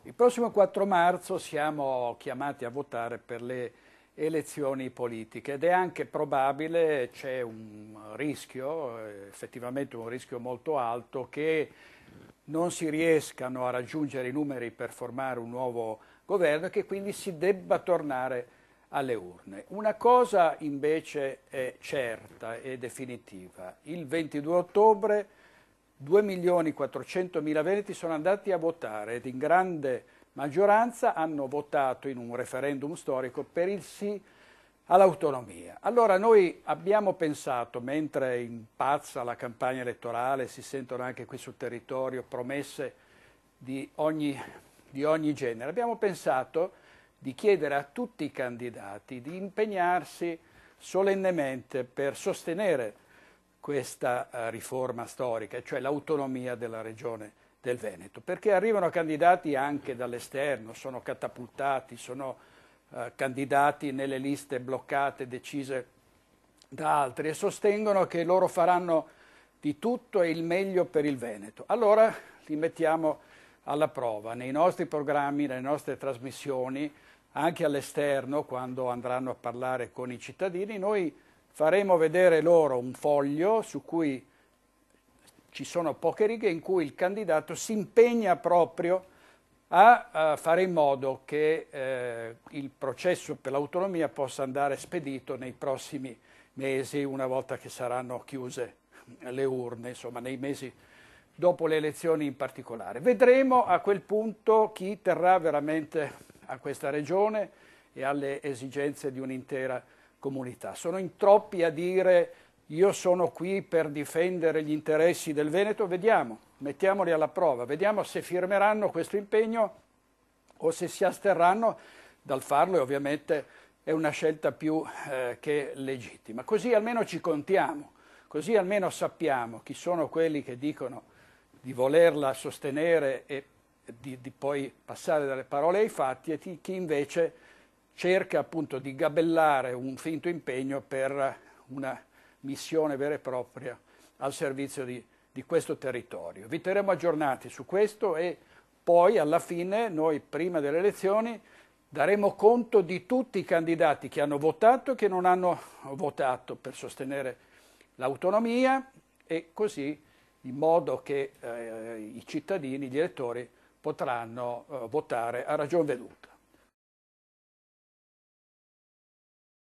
Il prossimo 4 marzo siamo chiamati a votare per le elezioni politiche ed è anche probabile, c'è un rischio, effettivamente un rischio molto alto, che non si riescano a raggiungere i numeri per formare un nuovo governo e che quindi si debba tornare alle urne. Una cosa invece è certa e definitiva: il 22 ottobre 2.400.000 veneti sono andati a votare ed in grande maggioranza hanno votato in un referendum storico per il sì all'autonomia. Allora noi abbiamo pensato, mentre impazza la campagna elettorale, si sentono anche qui sul territorio promesse di ogni genere, abbiamo pensato di chiedere a tutti i candidati di impegnarsi solennemente per sostenere questa riforma storica, cioè l'autonomia della regione del Veneto, perché arrivano candidati anche dall'esterno, sono catapultati, sono candidati nelle liste bloccate, decise da altri, e sostengono che loro faranno di tutto e il meglio per il Veneto. Allora li mettiamo alla prova nei nostri programmi, nelle nostre trasmissioni, anche all'esterno, quando andranno a parlare con i cittadini. Noi faremo vedere loro un foglio su cui ci sono poche righe in cui il candidato si impegna proprio a fare in modo che il processo per l'autonomia possa andare spedito nei prossimi mesi, una volta che saranno chiuse le urne, insomma nei mesi dopo le elezioni in particolare. Vedremo a quel punto chi terrà veramente a questa regione e alle esigenze di un'intera comunità. Sono in troppi a dire: io sono qui per difendere gli interessi del Veneto. Vediamo, mettiamoli alla prova, vediamo se firmeranno questo impegno o se si asterranno dal farlo, e ovviamente è una scelta più che legittima. Così almeno ci contiamo, così almeno sappiamo chi sono quelli che dicono di volerla sostenere e di poi passare dalle parole ai fatti, e chi invece cerca appunto di gabellare un finto impegno per una missione vera e propria al servizio di questo territorio. Vi terremo aggiornati su questo e poi alla fine noi, prima delle elezioni, daremo conto di tutti i candidati che hanno votato e che non hanno votato per sostenere l'autonomia, e così in modo che i cittadini, gli elettori, potranno votare a ragion veduta.